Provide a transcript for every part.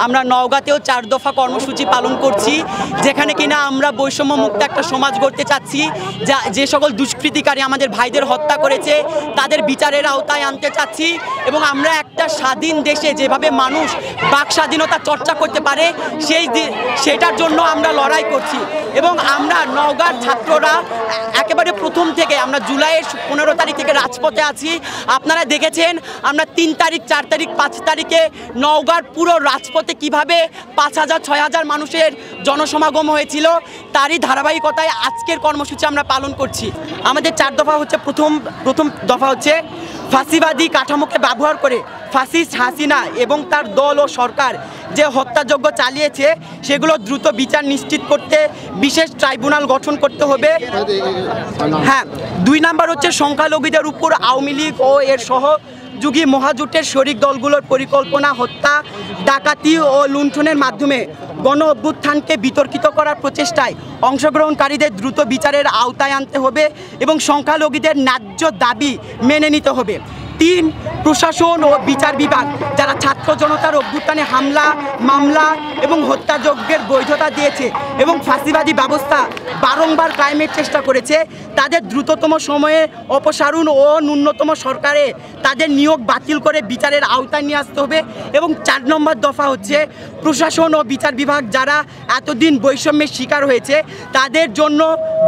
আমরা নওগাঁতেও 4 দফা কর্মসূচি পালন করছি, যেখানে কিনা আমরা বৈষম্যমুক্ত একটা সমাজ গড়তে চাচ্ছি। যে সকল দুষ্কৃতিকারী আমাদের ভাইদের হত্যা করেছে তাদের বিচারের আওতায় আনতে চাচ্ছি, এবং আমরা একটা স্বাধীন দেশে যেভাবে মানুষ বাক স্বাধীনতা চর্চা করতে পারে সেটার জন্য আমরা লড়াই করছি। এবং আমরা নওগাঁর ছাত্ররা একেবারে প্রথম থেকে আমরা জুলাইয়ের 15 তারিখ থেকে রাজপথে আছি। আপনারা দেখেছেন আমরা 3 তারিখ, 4 তারিখ, 5 তারিখে নওগাঁর পুরো রাজপথে কিভাবে 5000, 6000 মানুষের জনসমাগম হয়েছিল, তারই ধারাবাহিকতায় আজকের কর্মসূচি আমরা পালন করছি। আমাদের 4 দফা হচ্ছে, প্রথম দফা হচ্ছে ফাঁসিবাদী কাঠামোকে ব্যবহার করে ফাসিস্ট হাসিনা এবং তার দল ও সরকার যে হত্যাযজ্ঞ চালিয়েছে সেগুলো দ্রুত বিচার নিশ্চিত করতে বিশেষ ট্রাইব্যুনাল গঠন করতে হবে। হ্যাঁ, 2 নাম্বার হচ্ছে সংখ্যালঘুদের উপর আওয়ামী লীগ ও এর সহযোগী মহাজোটের শরিক দলগুলোর পরিকল্পনা, হত্যা, ডাকাতি ও লুণ্ঠনের মাধ্যমে গণ অভ্যুত্থানকে বিতর্কিত করার প্রচেষ্টায় অংশগ্রহণকারীদের দ্রুত বিচারের আওতায় আনতে হবে এবং সংখ্যালঘুদের ন্যায্য দাবি মেনে নিতে হবে। 3, প্রশাসন ও বিচার বিভাগ যারা ছাত্র জনতার অভ্যুত্থানে হামলা, মামলা এবং হত্যাযজ্ঞের বৈধতা দিয়েছে এবং ফাঁসিবাদী ব্যবস্থা বারংবার কায়েমের চেষ্টা করেছে, তাদের দ্রুততম সময়ে অপসারণ ও ন্যূনতম সরকারে তাদের নিয়োগ বাতিল করে বিচারের আওতায় নিয়ে আসতে হবে। এবং 4 নম্বর দফা হচ্ছে প্রশাসন ও বিচার বিভাগ যারা এতদিন বৈষম্যের শিকার হয়েছে তাদের জন্য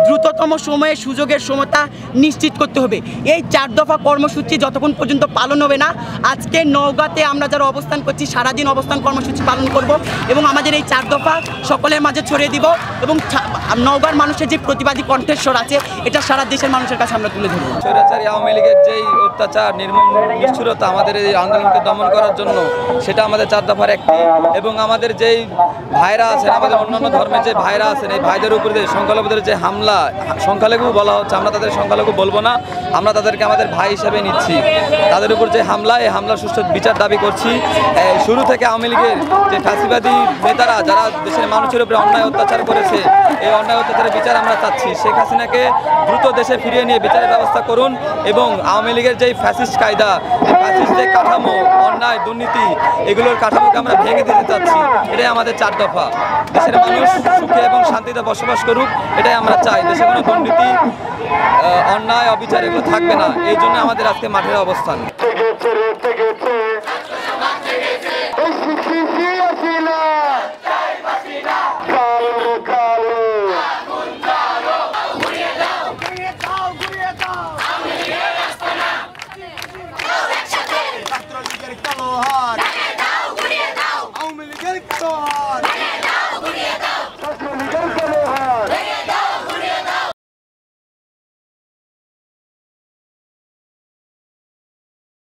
দ্রুততম সময়ে সুযোগের সমতা নিশ্চিত করতে হবে। এই 4 দফা কর্মসূচি যতক্ষণ পর্যন্ত পালন হবে না, আজকে নওগাঁতে আমরা যারা অবস্থান করছি সারাদিন অবস্থান কর্মসূচি পালন করব এবং আমাদের এই 4 দফা সকলের মাঝে ছড়িয়ে দিব এবং নওগাঁর মানুষের যে প্রতিবাদী কণ্ঠস্বর আছে এটা সারা দেশের মানুষের কাছে আমরা তুলে ধরব। স্বৈরাচারী আওয়ামী লীগের যেই অত্যাচার, নির্মম নিষ্ঠুরতা আমাদের এই আন্দোলনকে দমন করার জন্য, সেটা আমাদের 4 দফার একটি। এবং আমাদের যেই ভাইরা আছেন, আমাদের অন্যান্য ধর্মের যে ভাইরা আছেন, এই ভাইদের উপরে সংখ্যালঘুদের যে হামলা, সংখ্যালঘু বলা হচ্ছে, আমরা তাদের সংখ্যালঘু বলবো না, আমরা তাদেরকে আমাদের ভাই হিসেবে নিচ্ছি। তাদের উপর যে হামলা, এই হামলার সুষ্ঠু বিচার দাবি করছি। শুরু থেকে আওয়ামী লীগের যে ফাঁসিবাদী নেতারা যারা দেশের মানুষের উপরে অন্যায় অত্যাচার করেছে, এই অন্যায় অত্যাচারের বিচার আমরা চাচ্ছি। শেখ হাসিনাকে দ্রুত দেশে ফিরিয়ে নিয়ে বিচারের ব্যবস্থা করুন এবং আওয়ামী লীগের যেই ফ্যাসিস্ট কায়দা, ফ্যাসিস্ট যে কাঠামো, অন্যায়, দুর্নীতি, এগুলোর কাঠামোকে আমরা ভেঙে দিতে চাচ্ছি। এটাই আমাদের 4 দফা। দেশের মানুষ সুখে এবং শান্তিতে বসবাস করুক, এটাই আমরা চাই। দেশে কোনো দুর্নীতি, অন্যায়, অবিচার এগুলো থাকবে না। এই জন্য আমাদের আজকে মাঠের অবস্থান। আওয়ামী লীগের